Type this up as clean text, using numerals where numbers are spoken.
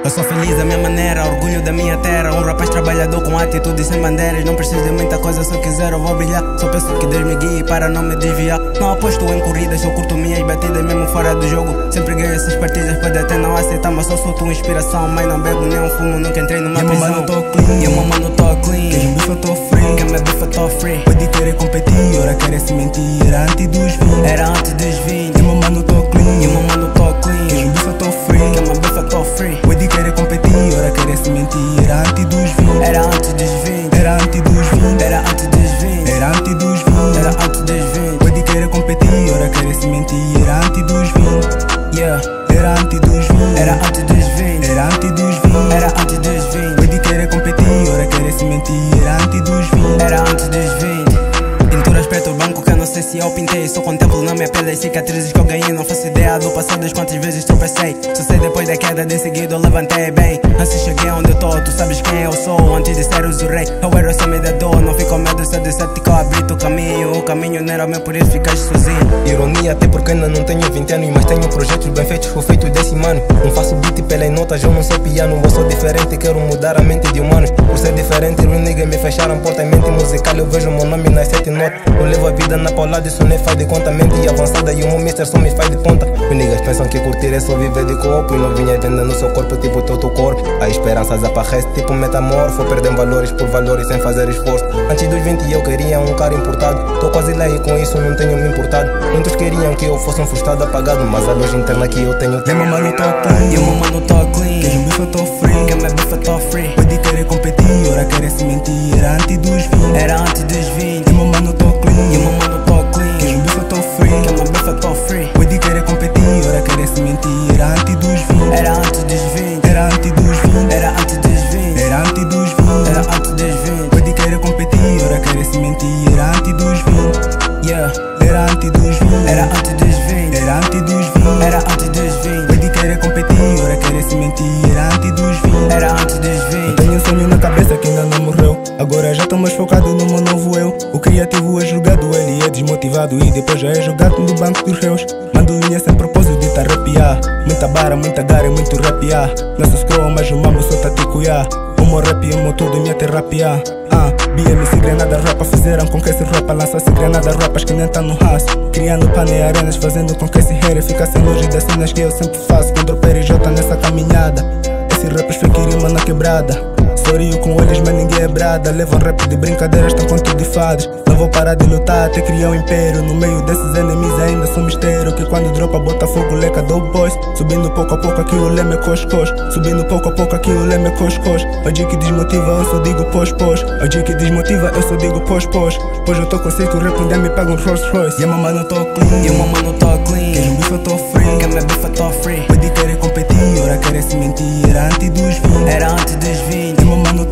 Eu sou feliz da minha maneira, orgulho da minha terra. Um rapaz trabalhador com atitude sem bandeiras. Não preciso de muita coisa, se eu quiser eu vou brilhar. Só peço que Deus me guie para não me desviar. Não aposto em corridas, eu curto minhas batidas mesmo fora do jogo. Sempre ganho essas partidas, pode até não aceitar, mas só solto inspiração. Mas não bebo nem um fumo, nunca entrei numa prisão. Mano, tô clean, meu mano, tô clean. Queres um bife, eu tô free. Quer me bife, eu tô free. Pode querer competir, ora querer se mentir. Era antes dos 20. Era antes dos 20. Meu mano, tô clean. Meu mano, tô clean. Queres um bife, eu tô free. Quer me bife, eu tô free. Pode querer competir, ora querer se mentir. Era antes dos 20. Era antes dos 20. Era antes dos 20. Era antes dos 20. Era antes dos 20. Era antes dos 20. Pode querer competir, ora querer se mentir. Era antes dos 20. Yeah. Era antes dos 20. Era antes dos 20. Era antes dos 20. Era antes dos 20. Pode querer competir, ora querer se mentir. Era antes dos 20. Era antes dos 20. Pinturas preto branco que eu não sei se eu pintei. Só contemplo na minha pele as cicatrizes que eu ganhei. Não faço ideia do passado, quantas vezes tropecei. Só sei depois da queda, de seguida eu levantei bem. Assim cheguei onde eu tô, tu sabes quem eu sou. Antes de ser o rei, eu era só me da dor. Não fico com medo, se eu disser que eu abri o caminho. O caminho não era meu, por isso ficaste sozinho. Ironia, até porque ainda não tenho 20 anos, mas tenho projetos bem feitos, foi feito desse mano. Não faço beat pelas notas, eu não sou piano. Eu sou diferente, quero mudar a mente de humanos. Por ser diferente, os niggas me fecharam porta em mente musical. Eu vejo meu nome nas 7 notas. Eu levo a vida na paulada, isso nem faz de conta. Mente avançada e o meu mister só me faz de ponta. Os niggas pensam que curtir é só viver de corpo. E novinha vendendo no seu corpo, tipo todo corpo. A esperança desaparece, tipo metamorfo. Perdem valores por valores sem fazer esforço. Antes dos 20 eu queria um carro importado. Tô quase lá e com isso não tenho me importado. Muitos queriam que eu fosse um frustrado apagado, mas a luz interna que eu tenho. Meu mano, tô clean. Meu mano, tô clean. Queres um bife, eu tô free. Quer me bife, eu tô free. Pode querer competir, ora querer se mentir. Era antes dos 20. Era antes dos 20. Meu mano, tô clean. Meu mano, tô clean. Queres um bife, eu tô free. Quer me bife, eu tô free. Pode querer competir, ora querer se mentir. Era antes dos 20. Era antes dos 20. Era antes dos 20. Era antes dos 20. Era antes dos 20. Era antes dos 20. Pode querer competir, ora querer se mentir. Era antes dos 20. Yeah. Era antes dos 20. Era antes dos 20. Era antes dos 20. Era antes dos 20. Pode querer competir, ora querer se mentir. Era antes dos 20. Era antes dos 20. Tenho um sonho na cabeça que ainda não morreu. Agora já tô mais focado no meu novo eu. O criativo é julgado, ele é desmotivado. E depois já é jogado no banco dos réus. Mando linha sem propósito de tarrapiar. Muita bara, muita gara e muito rapiar. Não sou scroll, mas o mamo só taticuiar. O meu rap e o meu tudo minha terapia. BMC granada rapa fizeram com que esse rapa lançasse granada rapas que nem tá no raço. Criando pane e arenas, fazendo com que esse hater ficasse longe das cenas que eu sempre faço. Com drop RJ nessa caminhada. Esse rappers fake rima na quebrada. Sorrio com eles, mas ninguém é brada. Levam rap de brincadeiras, tão conto de fadas. Não vou parar de lutar até criar um império. No meio desses enemies ainda sou mistério. Que quando dropa bota fogo, leca do boys. Subindo pouco a pouco aqui o leme cos-cos. Subindo pouco a pouco aqui o leme cos-cos. O dia que desmotiva eu só digo pós-pós. O dia que desmotiva eu só digo pós-pós. Pois eu tô com seis, o rap ainda me paga um Rolls Royce. E a mamãe tô clean. Meu mano, tô clean. Queres um bife, eu tô free. Quer me bife, eu tô free. Pode querer competir, ora querer se mentir. Era antes dos 20. Era antes dos 20. Meu mano